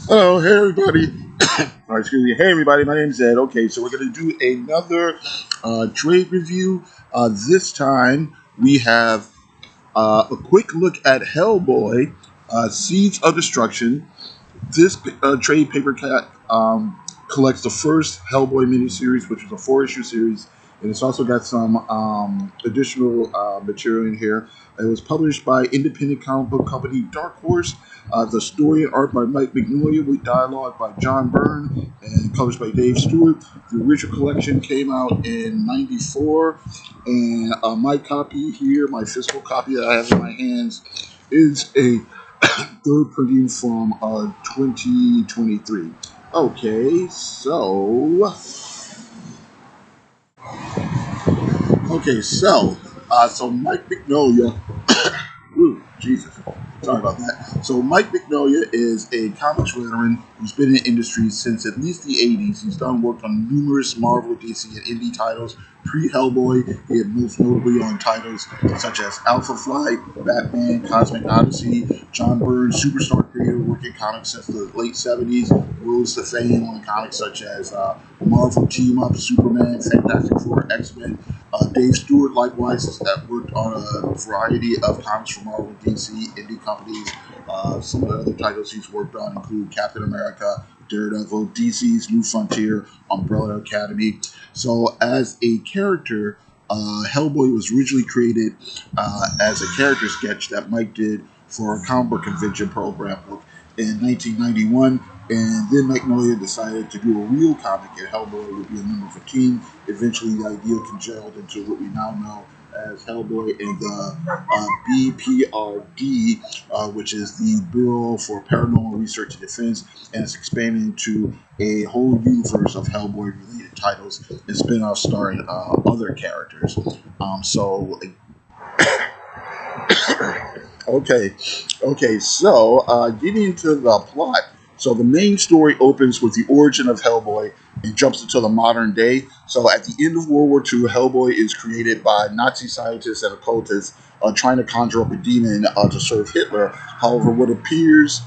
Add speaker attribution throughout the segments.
Speaker 1: Hello, hey everybody. Excuse me. Hey everybody, my name's Ed. Okay, so we're going to do another trade review. This time we have a quick look at Hellboy, Seeds of Destruction. This trade paper collects the first Hellboy miniseries, which is a four-issue series, and it's also got some additional material in here. It was published by independent comic book company Dark Horse. The story and art by Mike Mignola with dialogue by John Byrne and published by Dave Stewart. The original collection came out in '94, and my copy here, my physical copy that I have in my hands, is a third printing from 2023. Okay, so Mike Mignola. Ooh, Jesus. Sorry about that. So Mike Mignola is a comics veteran who's been in the industry since at least the 80s. He's done work on numerous Marvel, DC, and indie titles. Pre-Hellboy, he had most notably on titles such as Alpha Flight, Batman, Cosmic Odyssey. John Byrne, superstar creator, working comics since the late 70s, rose to fame on comics such as Marvel Team Up, Superman, Fantastic Four, X-Men. Dave Stewart, likewise, has worked on a variety of comics from Marvel, DC, indie companies. Some of the other titles he's worked on include Captain America, Daredevil, DC's New Frontier, Umbrella Academy. So, as a character, Hellboy was originally created as a character sketch that Mike did for a comic book convention program book in 1991. And then Magnolia decided to do a real comic, and Hellboy would be a member of a team. Eventually, the idea congealed into what we now know as Hellboy and the BPRD, which is the Bureau for Paranormal Research and Defense, and it's expanded into a whole universe of Hellboy-related titles and spin-offs starring other characters. So Okay, okay. Getting into the plot. So the main story opens with the origin of Hellboy and jumps into the modern day. So at the end of World War II, Hellboy is created by Nazi scientists and occultists trying to conjure up a demon to serve Hitler. However, what appears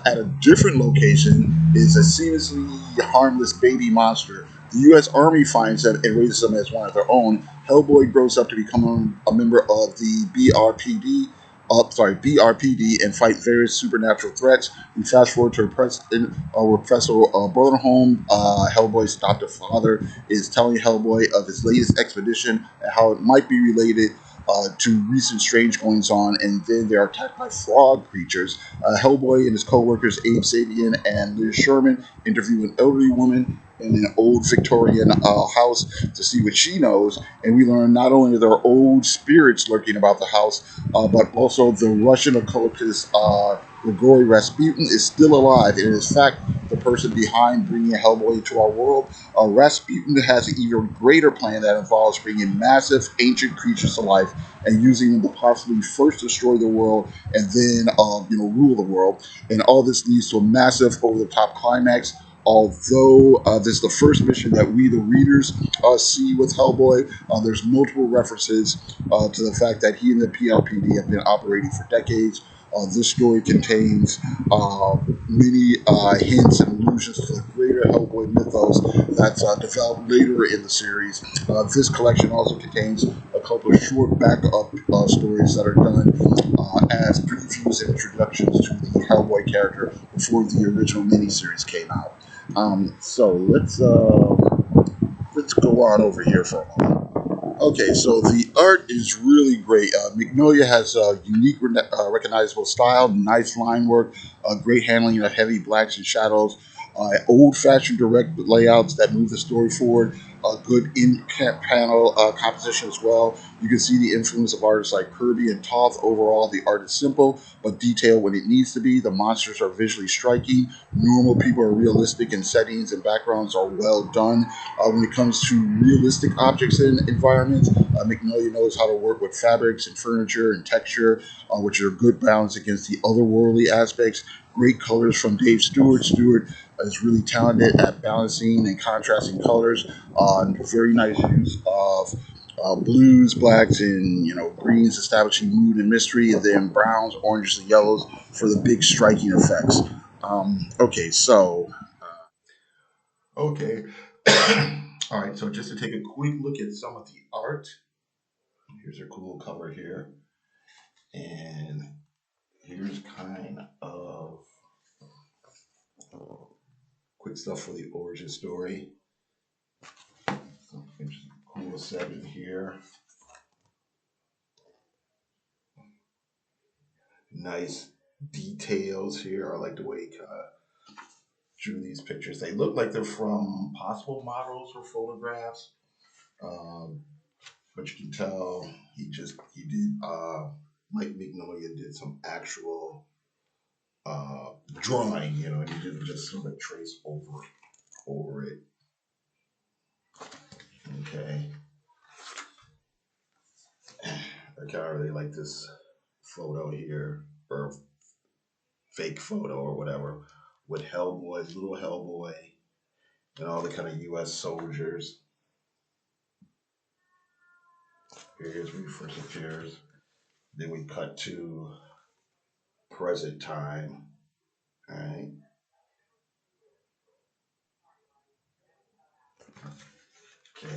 Speaker 1: at a different location is a seemingly harmless baby monster. The U.S. Army finds it and raises him as one of their own. Hellboy grows up to become a member of the BRPD, and fight various supernatural threats. We fast forward to where Professor Brodenholm, Hellboy's adoptive father, is telling Hellboy of his latest expedition and how it might be related to recent strange goings on, and then they're attacked by frog creatures. Hellboy and his co-workers Abe Sabian and Liz Sherman interview an elderly woman in an old Victorian house to see what she knows, and we learn not only there are old spirits lurking about the house, but also the Russian occultist Grigory Rasputin is still alive, and is in fact the person behind bringing Hellboy into our world. Rasputin has an even greater plan that involves bringing massive ancient creatures to life and using them to possibly first destroy the world and then, rule the world. And all this leads to a massive, over-the-top climax. Although this is the first mission that we, the readers, see with Hellboy, there's multiple references to the fact that he and the PRPD have been operating for decades. This story contains many hints and allusions to the greater Hellboy mythos that's developed later in the series. This collection also contains a couple of short backup stories that are done as previews and introductions to the Hellboy character before the original miniseries came out. Let's go on over here for a moment. Okay, so the art is really great. Magnolia has a unique, recognizable style, nice line work, great handling of heavy blacks and shadows, old-fashioned direct layouts that move the story forward, good in-panel composition as well. You can see the influence of artists like Kirby and Toth. Overall, the art is simple but detailed when it needs to be. The monsters are visually striking. Normal people are realistic, and settings and backgrounds are well done. When it comes to realistic objects and environments, Magnolia knows how to work with fabrics and furniture and texture, which are good balance against the otherworldly aspects. Great colors from Dave Stewart. Stewart is really talented at balancing and contrasting colors. Very nice use of blues, blacks, and greens establishing mood and mystery, and then browns, oranges, and yellows for the big striking effects. Okay, so okay, all right. So just to take a quick look at some of the art, here's a cool cover here, and here's kind of quick stuff for the origin story. Some cool setting here. Nice details here. I like the way he kind of drew these pictures. They look like they're from possible models or photographs, um, but you can tell he did. Mike Mignola did some actual drawing, and he didn't just sort of trace over it. Okay, I kind of really like this photo here, or fake photo or whatever, with Hellboy, little Hellboy, and all the kind of U.S. soldiers. Here's where he first appears. Then we cut to present time. All right. Okay.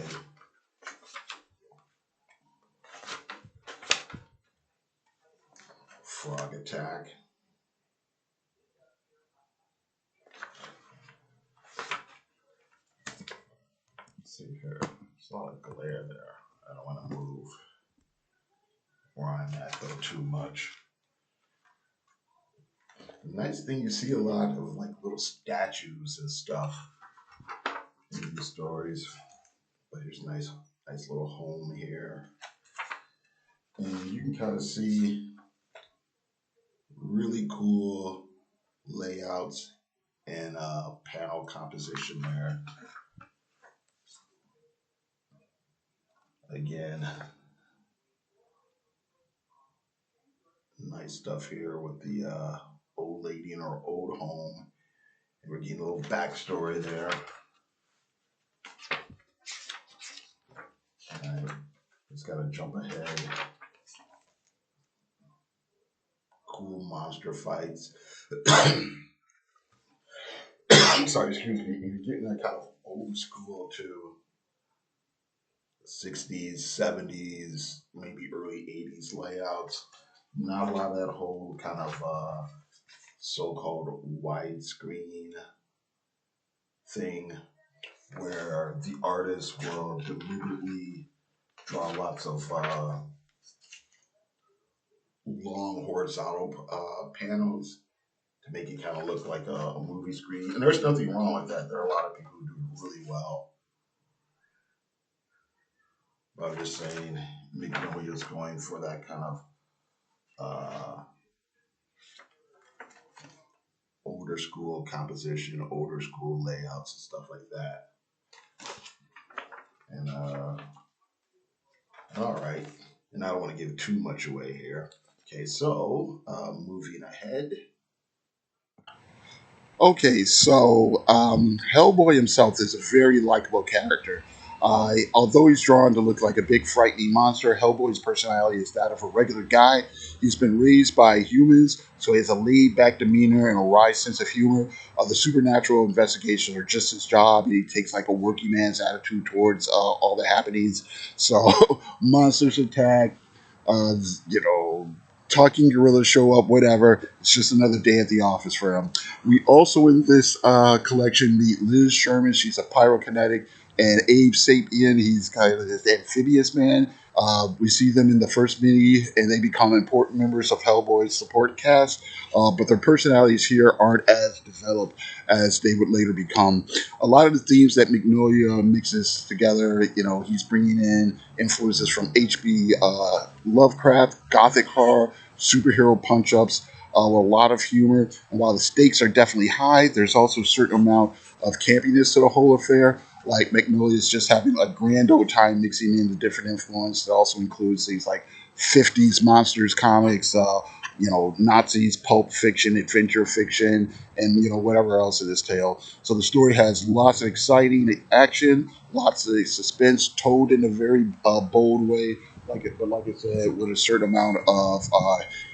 Speaker 1: Frog attack. Let's see here. There's a lot of glare there. I don't want to move where I'm at though too much. The nice thing, you see a lot of like little statues and stuff in these stories. But here's a nice little home here. And you can kind of see really cool layouts and panel composition there. Again, nice stuff here with the old lady in her old home. And we're getting a little backstory there. Alright, just gotta jump ahead. Cool monster fights. Sorry, excuse me. You're getting that kind of old school too. 60s, 70s, maybe early 80s layouts. Not a lot of that whole kind of so-called widescreen thing where the artist will deliberately draw lots of long horizontal panels to make it kind of look like a movie screen. And there's nothing wrong with that. There are a lot of people who do it really well. But I'm just saying, Mignola is going for that kind of older school composition, older school layouts, and stuff like that. And all right, and I don't want to give too much away here. Okay, so moving ahead. Okay, so Hellboy himself is a very likable character. Although he's drawn to look like a big frightening monster, Hellboy's personality is that of a regular guy. He's been raised by humans, so he has a laid-back demeanor and a wry sense of humor. The supernatural investigations are just his job, and he takes like a working man's attitude towards all the happenings. So monsters attack, uh, you know, talking gorillas show up, whatever. It's just another day at the office for him. We also in this collection meet Liz Sherman. She's a pyrokinetic, and Abe Sapien. He's kind of this amphibious man. We see them in the first mini, and they become important members of Hellboy's support cast. But their personalities here aren't as developed as they would later become. A lot of the themes that Mignola mixes together, he's bringing in influences from H.P. Lovecraft, gothic horror, superhero punch-ups, a lot of humor. And while the stakes are definitely high, there's also a certain amount of campiness to the whole affair. Like Magnolia is just having a grand old time mixing in the different influence. It also includes things like 50s monsters comics, Nazis, pulp fiction, adventure fiction, and whatever else in this tale. So the story has lots of exciting action, lots of suspense, told in a very bold way. But like I said, with a certain amount of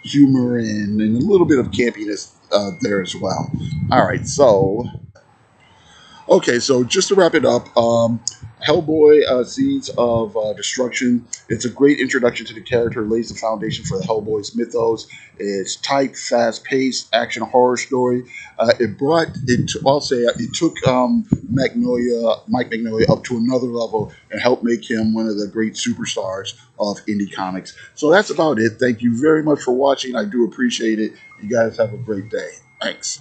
Speaker 1: humor and a little bit of campiness there as well. All right, so okay, so just to wrap it up, Hellboy, Seeds of Destruction. It's a great introduction to the character, lays the foundation for the Hellboy's mythos. It's tight, fast-paced action horror story. I'll say, it took Mike Mignola up to another level and helped make him one of the great superstars of indie comics. So that's about it. Thank you very much for watching. I do appreciate it. You guys have a great day. Thanks.